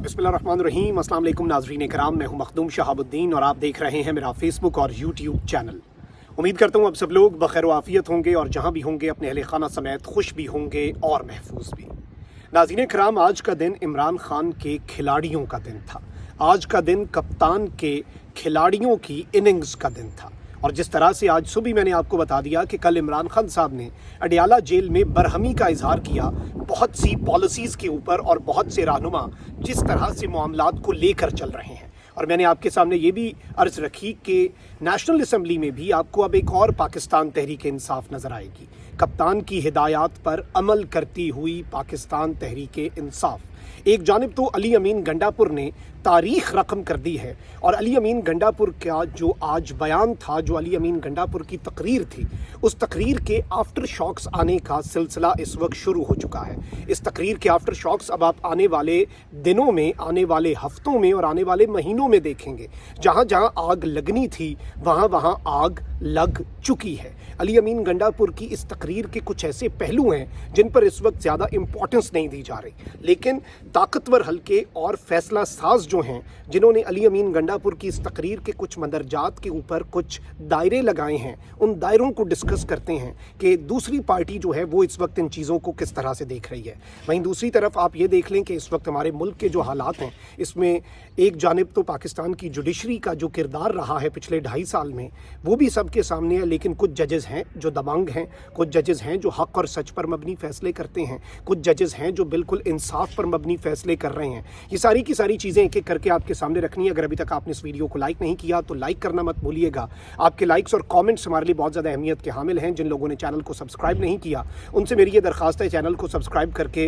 बिस्मिल्लाहिर्रहमानिर्रहीम। अस्सलाम वालेकुम नाज़रीन कराम, मैं हूं मखदूम शहाबुद्दीन और आप देख रहे हैं मेरा फेसबुक और यूट्यूब चैनल। उम्मीद करता हूं आप सब लोग बखैर आफियत होंगे और जहां भी होंगे अपने अहले खाना समेत खुश भी होंगे और महफूज भी। नाज़रीन कराम, आज का दिन इमरान खान के खिलाड़ियों का दिन था। आज का दिन कप्तान के खिलाड़ियों की इनिंग्स का दिन था। और जिस तरह से आज सुबह मैंने आपको बता दिया कि कल इमरान खान साहब ने अडियाला जेल में बरहमी का इजहार किया बहुत सी पॉलिसीज़ के ऊपर और बहुत से रहनुमा जिस तरह से मामलात को लेकर चल रहे हैं। और मैंने आपके सामने ये भी अर्ज़ रखी कि नेशनल असम्बली में भी आपको अब एक और पाकिस्तान तहरीक इंसाफ नज़र आएगी। कप्तान की हिदायत पर अमल करती हुई पाकिस्तान तहरीक इंसाफ। एक जानिब तो अली अमीन गंडापुर ने तारीख रकम कर दी है और अली अमीन गंडापुर का जो आज बयान था, जो अली अमीन गंडापुर की तकरीर थी, उस तकरीर के आफ्टर शॉक्स आने का सिलसिला इस वक्त शुरू हो चुका है। इस तकरीर के आफ्टर शॉक्स अब आप आने वाले दिनों में, आने वाले हफ्तों में और आने वाले महीनों में देखेंगे। जहाँ जहाँ आग लगनी थी वहाँ वहाँ आग लग चुकी है। अली अमीन गंडापुर की इस तकरीर के कुछ ऐसे पहलू हैं जिन पर इस वक्त ज़्यादा इंपॉर्टेंस नहीं दी जा रही, लेकिन ताकतवर हल्के और फैसला साज जो हैं, जिन्होंने अली अमीन गंडापुर की इस तकरीर के कुछ मंदरजात के ऊपर कुछ दायरे लगाए हैं, उन दायरों को डिस्कस करते हैं कि दूसरी पार्टी जो है वो इस वक्त इन चीज़ों को किस तरह से देख रही है। वहीं दूसरी तरफ आप ये देख लें कि इस वक्त हमारे मुल्क के जो हालात हैं, इसमें एक जानिब तो पाकिस्तान की जुडिशरी का जो किरदार रहा है पिछले 2.5 साल में, वो भी सबके सामने है। लेकिन कुछ जजेस हैं जो दबंग हैं, कुछ जजेस हैं जो हक और सच पर मबनी फैसले करते हैं, कुछ जजेस हैं जो बिल्कुल इंसाफ पर मबनी फैसले कर रहे हैं। ये सारी की सारी चीज़ें एक एक करके आपके सामने रखनी है। अगर अभी तक आपने इस वीडियो को लाइक नहीं किया तो लाइक करना मत भूलिएगा। आपके लाइक्स और कमेंट्स हमारे लिए बहुत ज़्यादा अहमियत के हामिल हैं। जिन लोगों ने चैनल को सब्सक्राइब नहीं किया उनसे मेरी ये दरख्वास्त है, चैनल को सब्सक्राइब करके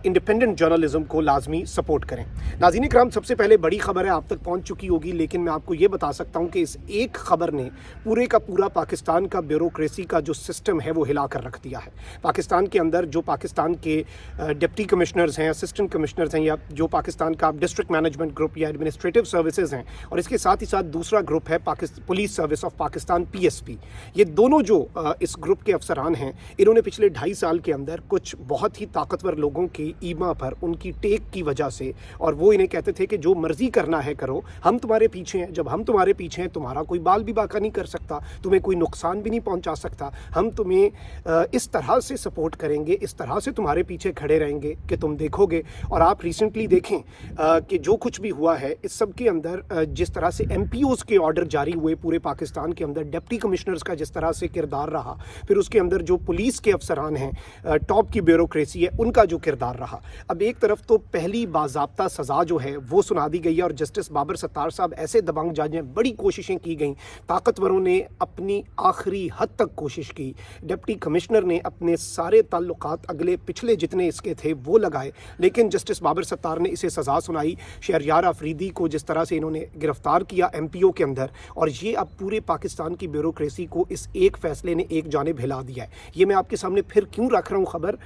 इंडिपेंडेंट जर्नलिज्म को लाजमी सपोर्ट करें। नाज़रीन कराम, सबसे पहले बड़ी खबर है, आप तक पहुँच चुकी होगी, लेकिन मैं आपको ये बता सकता हूँ कि इस एक खबर ने पूरे का पूरा पाकिस्तान का ब्यूरोक्रेसी का जो सिस्टम है वो हिला कर रख दिया है। पाकिस्तान के अंदर जो पाकिस्तान के डिप्टी कमिश्नर्स हैं, असिस्टेंट कमिश्नर्स हैं, या जो पाकिस्तान का डिस्ट्रिक्ट मैनेजमेंट ग्रुप या एडमिनिस्ट्रेटिव सर्विसेज हैं, और इसके साथ ही साथ दूसरा ग्रुप है police service of Pakistan PSP। ये दोनों जो इस ग्रुप के अफसरान हैं, इन्होंने पिछले 2.5 साल के अंदर कुछ बहुत ही ताकतवर लोगों की ईमा पर, उनकी टेक की वजह से, और वो इन्हें कहते थे कि जो मर्जी करना है करो, हम तुम्हारे पीछे हैं। जब हम तुम्हारे पीछे हैं, तुम्हारा कोई बाल भी बाका नहीं कर सकता, तुम्हें कोई नुकसान भी नहीं पहुंचा सकता। हम तुम्हें इस तरह से सपोर्ट करेंगे, इस तरह से तुम्हारे पीछे खड़े रहेंगे कि तुम देखोगे। और आप रिसेंटली देखें कि जो कुछ भी हुआ है इस सब के अंदर, जिस तरह से MPOs के ऑर्डर जारी हुए पूरे पाकिस्तान के अंदर, डिप्टी कमिश्नर्स का जिस तरह से किरदार रहा, फिर उसके अंदर जो पुलिस के अफसरान हैं, टॉप की ब्यूरोक्रेसी है, उनका जो किरदार रहा। अब एक तरफ तो पहली बाज़ाब्ता सज़ा जो है वो सुना दी गई है और जस्टिस बाबर सत्तार साहब ऐसे दबंग जज हैं, बड़ी कोशिशें की गई, ताकतवरों ने अपनी आखिरी हद तक कोशिश की, डिप्टी कमिश्नर ने अपने सारे ताल्लुकात अगले पिछले जितने इसके थे वो लगाए, लेकिन जस्टिस बाबर सत्तार ने इसे सज़ा सुनाई। शहरयार अफरीदी को जिस तरह से इन्होंने गिरफ्तार किया MPO के अंदर, और ये अब पूरे पाकिस्तान की ब्यूरोक्रेसी को इस एक फैसले ने एक जानिब हिला दिया है। ये मैं आपके सामने फिर क्यों रख रहा हूँ खबर,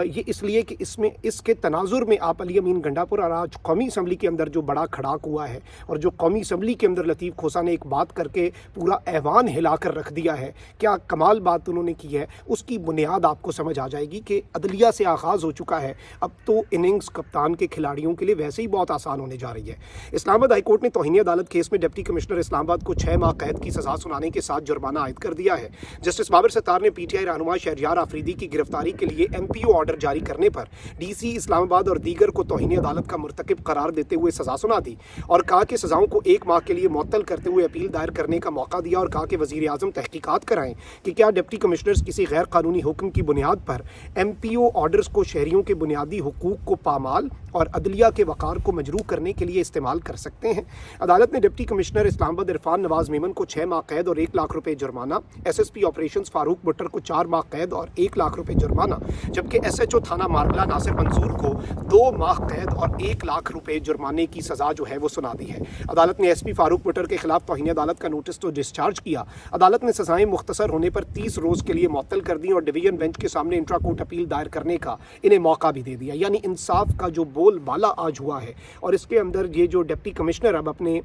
ये इसलिए कि इसमें इसके तनाजुर में आप अली अमीन गंडापुर और आज कौमी असम्बली के अंदर जो बड़ा खड़ाक हुआ है, और जो कौमी असम्बली के अंदर लतीफ़ खोसा ने एक बात करके पूरा ऐवान हिला कर रख दिया है, क्या कमाल बात उन्होंने की है, उसकी बुनियाद आपको समझ आ जाएगी कि अदलिया से आगाज़ हो चुका है। अब तो इनिंग्स कप्तान के खिलाड़ियों के लिए वैसे ही बहुत आसान होने जा रही है। इस्लामाबाद हाईकोर्ट ने तौहीन अदालत केस में डिप्टी कमिश्नर इस्लामाबाद को 6 माह कैद की सज़ा सुनाने के साथ जुर्माना आयद कर दिया है। जस्टिस बाबर सत्तार ने PTI रहनुमा शहरयार अफरीदी की गिरफ्तारी के लिए MPO ऑर्डर जारी करने पर DC इस्लामाबाद और दीगर को तौहीन अदालत का मुर्तकिब करार देते हुए सज़ा सुना दी और कहा कि सज़ाओं को 1 माह के लिए मुअत्तल करते हुए अपील दायर करने का मौका दिया, और कहा कि वज़ीर आज़म तहकीकात कराएं कि क्या डिप्टी कमिश्नर्स किसी गैर कानूनी हुक्म की बुनियाद पर MPO ऑर्डर्स को शहरियों के बुनियादी हुकूक को पामाल और अदलिया के वक़ार को मजरूह करने के लिए इस्तेमाल कर सकते हैं। अदालत ने डिप्टी कमिश्नर इस्लामाबाद इरफान नवाज मेमन को 6 माह कैद और 1 लाख रुपए जुर्माना, SSP ऑपरेशंस फारूक बुट्टर को 4 माह कैद और 1 लाख रुपए जुर्माना, जबकि SHO थाना मारबला नासिर मंसूर को 2 माह कैद और 1 लाख रुपए जुर्माने की सज़ा जो है वो सुना दी है। अदालत ने SP फारूक बुट्टर के खिलाफ तौहीन अदालत का नोटिस तो डिस्चार्ज किया। अदालत ने सज़ाएं मुख्तसर होने पर 30 रोज़ के लिए मुअत्तल कर दी और डिवीजन बेंच के सामने इंट्रा कोर्ट अपील दायर करने का इन्हें मौका भी दे दिया। यानी इंसाफ का जो बोलबाला आज हुआ है, और इसके अंदर ये जो डिप्टी कमिश्नर अब अपने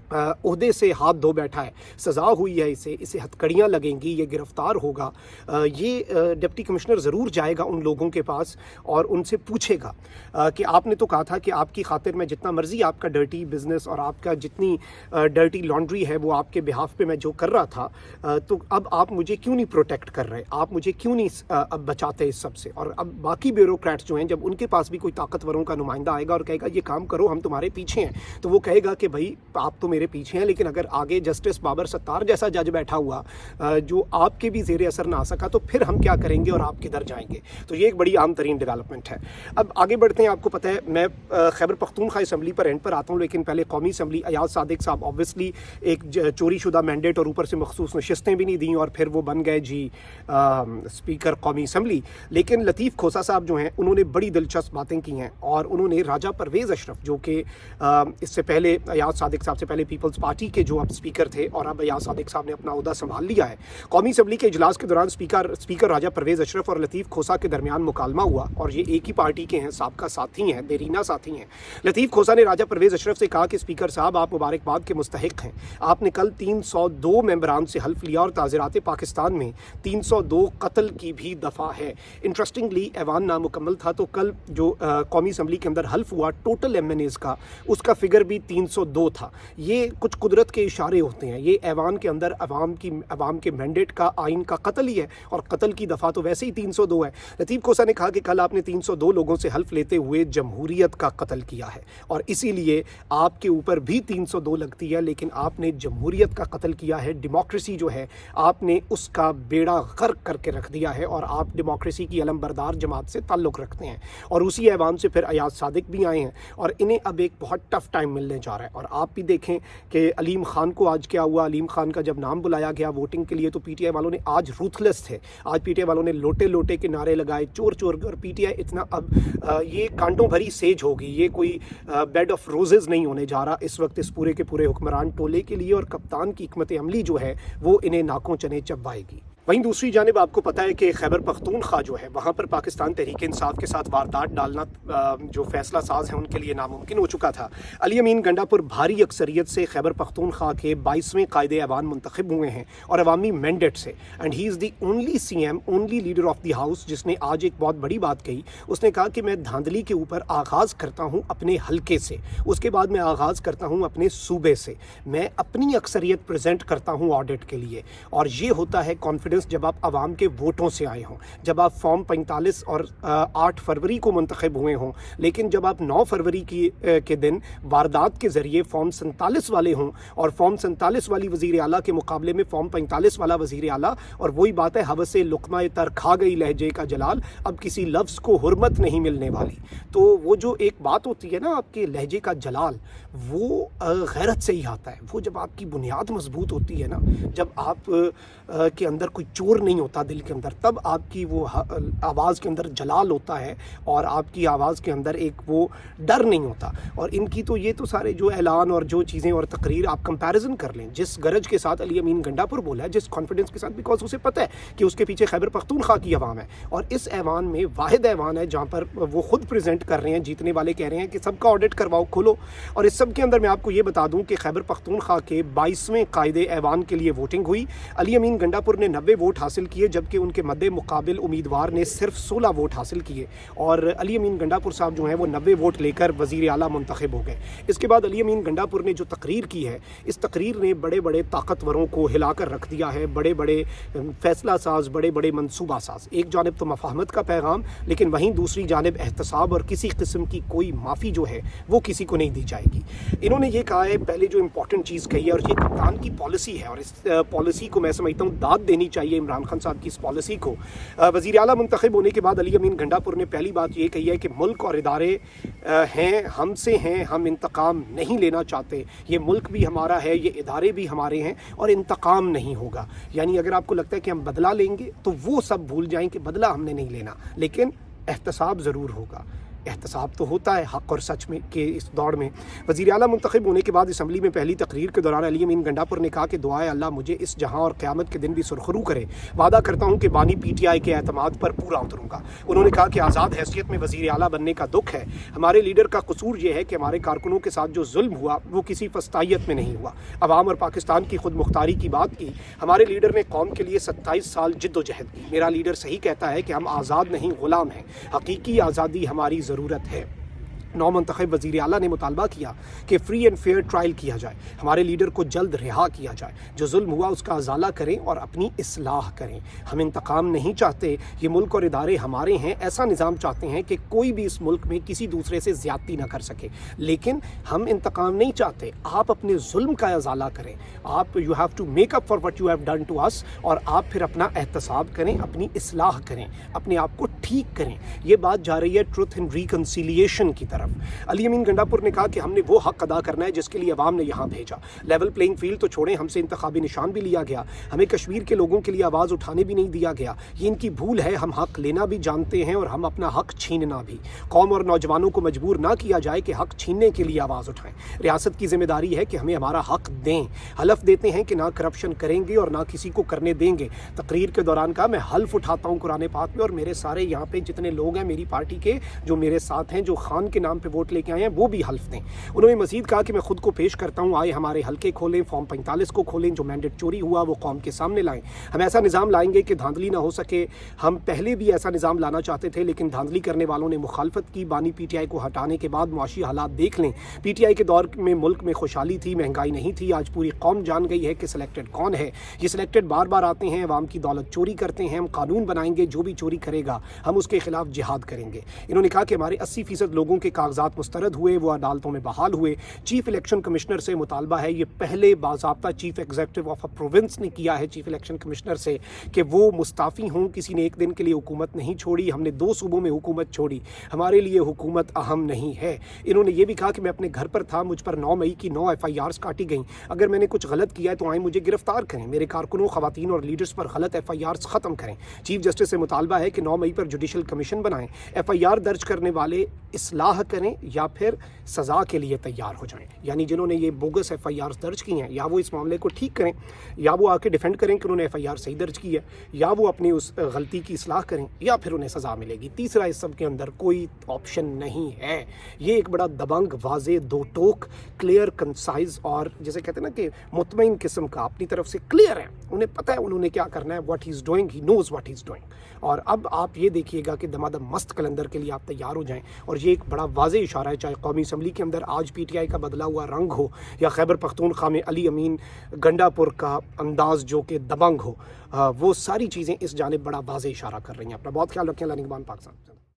ओहदे से हाथ धो बैठा है, सज़ा हुई है, इसे हथकड़ियाँ लगेंगी, ये गिरफ़्तार होगा, ये डिप्टी कमिश्नर ज़रूर जाएगा उन लोगों के पास और उनसे पूछेगा कि आपने तो कहा था कि आपकी खातिर मैं जितना मर्ज़ी आपका डर्टी बिज़नेस और आपका जितनी डर्टी लॉन्ड्री है वो आपके बिहाफ पे मैं जो कर रहा था, तो अब आप मुझे क्यों नहीं प्रोटेक्ट कर रहे, आप मुझे क्यों नहीं अब बचाते इस सब से। और अब बाकी ब्यूरोक्रेट्स जो हैं, जब उनके पास भी कोई ताकतवरों का नुमाइंदा आएगा और कहेगा ये काम करो, हम तुम्हारे पीछे हैं, तो वो कहेगा कि भाई आप तो मेरे पीछे हैं, लेकिन अगर आगे जस्टिस बाबर सत्तार जैसा जज बैठा हुआ जो आपके भी ज़ेरे असर ना आ सका, तो फिर हम क्या करेंगे और आप किधर जाएंगे। तो ये एक बड़ी आम तरीन डेवलपमेंट है। अब आगे बढ़ते हैं। आपको पता है मैं खैबर पख्तूनख्वा असम्बली पर एंड पर आता हूँ, लेकिन पहले कौमी असम्बली, अयाज सादिक साहब ऑब्वियसली एक चोरी शुदा मैंडेट और ऊपर से मखसूस नशिस्तें भी नहीं दी और फिर वो बन गए जी स्पीकर कौमी असम्बली। लेकिन लतीफ़ खोसा साहब जो हैं उन्होंने बड़ी दिलचस्प बातें की हैं और उन्होंने राजा परवेज़ अशरफ, जो कि इससे पहले अयाज सादिक साहब से पहले पीपल्स पार्टी के जो अब स्पीकर थे और अब अयाज सादिक साहब ने अपना ओहदा संभाल लिया है, कौमी असम्बली के इजलास के दौरान स्पीकर राजा परवेज़ अशरफ और लतीफ़ खोसा के दरमियान मुकालमा हुआ और ये एक ही पार्टी के हैं, साबका साथी हैं, देरीना साथी हैं। लतीफ़ खोसा ने राजा परवेज़ अशरफ से कहा कि स्पीकर साहब आप मुबारकबाद के मुस्तहिक हैं, आपने कल 302 मेंबरान से हल्फ लिया और ताज़ीरात पाकिस्तान में 302 कत्ल की भी दफ़ा है। इंटरेस्टिंगली ऐवान नामुकम्मल था, तो कल जो कौमी असम्बली के अंदर हल्फ हुआ टोटल एमएनएज़ का, उसका फिगर भी 302 था। ये कुछ कुदरत के इशारे होते हैं। ये ऐवान के अंदर अवाम के मैंडेट का, आइन का कत्ल ही है और कत्ल की दफ़ा तो वैसे ही 302 है। लतीफ़ खोसा ने कहा कि कल आपने 302 लोगों से हल्फ लेते हुए जमहूरियत का कत्ल किया है और इसीलिए आपके ऊपर भी 302 लगती है, लेकिन आपने जमहूरियत का कत्ल किया है, डेमोक्रेसी जो है आपने उसका बेड़ा गर्क करके रख दिया है और आप डेमोक्रेसी की अलमबरदार जमात से ताल्लुक़ रखते हैं। और उसी ऐवान से फिर अयाज सादिक भी आए हैं और इन्हें अब एक बहुत टफ टाइम मिलने जा रहा है। और आप भी देखें कि अलीम खान को आज क्या हुआ। अलीम खान का जब नाम बुलाया गया वोटिंग के लिए तो पीटीआई वालों ने आज रूथलेस थे, आज पीटीआई वालों ने लोटे लोटे के नारे लगाए, चोर चोर के, और पीटीआई इतना अब ये कांटों भरी सेज होगी, ये कोई बेड ऑफ रोजेज़ नहीं होने जा रहा इस वक्त इस पूरे के पूरे हुक्मरान टोले के लिए। और कप्तान की हिकमत अमली जो है वो इन्हें नाकों चने चबवाएगी। वहीं दूसरी जानिब आपको पता है कि खैबर पख्तूनख्वा जो है वहाँ पर पाकिस्तान तहरीक इंसाफ के साथ वारदात डालना जो फैसला साज है उनके लिए नामुमकिन हो चुका था। अली अमीन गंडापुर भारी अक्सरियत से खैबर पख्तूनख्वा के 22वें कायदे ऐवान मुंतखब हुए हैं और अवामी मैंडेट से, and he is the only CM, only leader of the house, जिसने आज एक बहुत बड़ी बात कही। उसने कहा कि मैं धांधली के ऊपर आगाज़ करता हूँ अपने हल्के से, उसके बाद मैं आगाज़ करता हूँ अपने सूबे से, मैं अपनी अक्सरियत प्रेजेंट करता हूँ ऑडिट के लिए। और ये होता है कॉन्फिडेंस जब आप आवाम के वोटों से आए हों, जब आप फॉर्म 45 और 8 फरवरी को मुंतखब हुए हों, लेकिन जब आप 9 फरवरी के दिन वारदात के ज़रिए फॉर्म 47 वाले हों और फॉर्म 47 वाली वज़ीर आला के मुकाबले में फॉर्म 45 वाला वज़ीर आला, और वही बात है हवसे लुक़मा तर खा गई लहजे का जलाल, अब किसी लफ्ज़ को हुर्मत नहीं मिलने वाली। तो वो जो एक बात होती है ना आपके लहजे का जलाल, वो गैरत से ही आता है। वो जब आपकी बुनियाद मजबूत होती है ना, जब आप के अंदर कोई चोर नहीं होता दिल के अंदर, तब आपकी वो आवाज़ के अंदर जलाल होता है और आपकी आवाज़ के अंदर एक वो डर नहीं होता। और इनकी तो ये तो सारे जो ऐलान और जो चीज़ें और तकरीर आप कंपैरिजन कर लें, जिस गरज के साथ अली अमीन गंडापुर बोला है, जिस कॉन्फिडेंस के साथ, बिकॉज उसे पता है कि उसके पीछे खैबर पख्तूनख्वा की आवाम है और इस ऐवान में वाहिद ऐवान है जहाँ पर वो खुद प्रेजेंट कर रहे हैं, जीतने वाले कह रहे हैं कि सबका ऑडिट करवाओ, खोलो। और इस सब के अंदर मैं आपको ये बता दूँ कि खैबर पख्तूनख्वा के 22वें कायदे ऐवान के लिए वोटिंग हुई। अली अमीन गंडापुर ने 90 वोट हासिल किए, जबकि उनके मद्दे मुकाबिल उम्मीदवार ने सिर्फ 16 वोट हासिल किए और अली अमीन गंडापुर साहब जो हैं वो 90 वोट लेकर वज़ीर आला मुंतखब हो गए। इसके बाद अली अमीन गंडापुर ने जो तकरीर की है, इस तकरीर ने बड़े बड़े ताकतवरों को हिलाकर रख दिया है, बड़े बड़े फैसला साज, बड़े बड़े मनसूबा साज। एक जानिब तो मफाहमत का पैगाम, लेकिन वहीं दूसरी जानिब एहतसाब और किसी किस्म की कोई माफ़ी जो है वो किसी को नहीं दी जाएगी। इन्होंने ये कहा है, पहले जो इंपॉर्टेंट चीज़ कही है, और ये कप्तान की पॉलिसी है और इस पॉलिसी को मैं समझता हूँ दाद देनी चाहिए इमरान खान साहब की इस पॉलिसी को। वज़ीर आला मुंतखब होने के बाद अली अमीन गंडापुर ने पहली बात ये कही है कि मुल्क और इदारे हैं, हमसे हैं, हम इंतकाम नहीं लेना चाहते, ये मुल्क भी हमारा है, ये इदारे भी हमारे हैं और इंतकाम नहीं होगा। यानी अगर आपको लगता है कि हम बदला लेंगे तो वो सब भूल जाएं कि बदला हमने नहीं लेना, लेकिन एहतसाब ज़रूर होगा। एहतसाब तो होता है हक़ और सच में के इस दौड़ में। वज़ीर आला मुंतखब होने के बाद असम्बली में पहली तकरीर के दौरान अली अमीन गंडापुर ने कहा कि दुआए अल्लाह मुझे इस जहां और क़यामत के दिन भी सुरखरू करे। वादा करता हूँ कि बानी PTI के एतमाद पर पूरा उतरूँगा। उन्होंने कहा कि आज़ाद हैसियत में वज़ीर आला बनने का दुख है। हमारे लीडर का कसूर ये है कि हमारे कारकुनों के साथ जो जुल्म हुआ वो किसी फस्तायत में नहीं हुआ। अवाम और पाकिस्तान की खुद मुख्तारी की बात की। हमारे लीडर ने कौम के लिए 27 साल जिद्दोजहद की। मेरा लीडर सही कहता है कि हम आज़ाद नहीं ग़ुलाम हैं। हकीकी आज़ादी हमारी ज़रूरत है। नौमंतखब वज़ीर आला ने मुतालबा किया कि फ्री एंड फेयर ट्रायल किया जाए। हमारे लीडर को जल्द रिहा किया जाए। जो जुल्म हुआ उसका अजाला करें और अपनी इस्लाह करें। हम इंतकाम नहीं चाहते। ये मुल्क और इदारे हमारे हैं। ऐसा निज़ाम चाहते हैं कि कोई भी इस मुल्क में किसी दूसरे से ज़्यादती ना कर सके। लेकिन हम इंतकाम नहीं चाहते। आप अपने जुल्म का अजाला करें। आप you have to make up for what you have done to us, और आप फिर अपना एहतसाब करें, अपनी इस्लाह करें, अपने आप को ठीक करें। ये बात जा रही है ट्रुथ एंड रिकन्सिलिएशन की तरफ। अली अमीन गंडापुर ने कहा कि हमने वो हक अदा करना है जिसके लिए अवाम ने यहाँ भेजा। लेवल प्लेइंग फील्ड तो छोड़ें, हमसे इंतखाबी निशान भी लिया गया। हमें कश्मीर के लोगों के लिए आवाज़ उठाने भी नहीं दिया गया। ये इनकी भूल है। हम हक लेना भी जानते हैं और हम अपना हक छीनना भी। कौम और नौजवानों को मजबूर ना किया जाए कि हक छीनने के लिए आवाज़ उठाएं। रियासत की जिम्मेदारी है कि हमें हमारा हक दें। हलफ देते हैं कि ना करप्शन करेंगे और ना किसी को करने देंगे। तकरीर के दौरान कहा, मैं हल्फ उठाता हूँ कुरान पाक में, और मेरे सारे यहाँ पे जितने लोग हैं मेरी पार्टी के जो मेरे साथ हैं, जो खान के नाम पे वोट लेके आए हैं, वो भी हल्फ दें। उन्होंने मजीद कहा कि मैं खुद को पेश करता हूँ, आए हमारे हल्के खोलें, फॉर्म 45 को खोलें, जो मैंडेट चोरी हुआ वो कौम के सामने लाएं। हम ऐसा निज़ाम लाएंगे कि धांधली ना हो सके। हम पहले भी ऐसा निज़ाम लाना चाहते थे, लेकिन धांधली करने वालों ने मुखालफत की। बानी PTI को हटाने के बाद मुआशी हालात देख लें। PTI के दौर में मुल्क में खुशहाली थी, महंगाई नहीं थी। आज पूरी कौम जान गई है कि सिलेक्टेड कौन है। ये सिलेक्टेड बार बार आते हैं, अवाम की दौलत चोरी करते हैं। हम कानून बनाएंगे, जो भी चोरी करेगा हम उसके खिलाफ जिहाद करेंगे। इन्होंने कहा कि हमारे 80% लोगों के कागजात मुस्तरद हुए, वो अदालतों में बहाल हुए। चीफ इलेक्शन कमिश्नर से मुतालबा है, ये पहले बाज़ाब्ता chief executive of a province ने किया है चीफ इलेक्शन कमिश्नर से, कि वो मुस्ताफ़ी हों। किसी ने एक दिन के लिए हुकूमत नहीं छोड़ी, हमने 2 सूबों में हुकूमत छोड़ी। हमारे लिए हुकूमत अहम नहीं है। इन्होंने ये भी कहा कि मैं अपने घर पर था, मुझ पर 9 मई की 9 FIRs काटी गई। अगर मैंने कुछ गलत किया है तो आए मुझे गिरफ्तार करें। मेरे कारकुनों, खवातीन और लीडर्स पर गलत FIRs ख़त्म करें। चीफ जस्टिस से मुतालबा है कि 9 मई पर जुडिशल कमीशन बनाएं। FIR दर्ज करने वाले इस्लाह करें या फिर सज़ा के लिए तैयार हो जाएं। यानी जिन्होंने ये बोगस FIRs दर्ज की हैं, या वो इस मामले को ठीक करें, या वो आके डिफेंड करें कि उन्होंने FIR सही दर्ज की है, या वो अपनी उस गलती की इस्लाह करें, या फिर उन्हें सज़ा मिलेगी। तीसरा इस सब के अंदर कोई ऑप्शन नहीं है। ये एक बड़ा दबंग, वाज़े, दो टोक, क्लियर, कंसाइज और जिसे कहते हैं ना कि मुतमईन किस्म का, अपनी तरफ से क्लियर है। उन्हें पता है उन्होंने क्या करना है। What he is doing, he knows what he is doing. और अब आप ये देखिएगा कि दमादम मस्त कलंदर के लिए आप तैयार हो जाएं। और ये एक बड़ा वाज़े इशारा है, चाहे कौमी असम्बली के अंदर आज PTI का बदला हुआ रंग हो, या खैबर पख्तूनख्वा में अली अमीन गंडापुर का अंदाज़ जो कि दबंग हो, वो सारी चीज़ें इस जानिब बड़ा वाज़े इशारा कर रही हैं। अपना बहुत ख्याल रखें। अल्लाह निगहबान पाकिस्तान।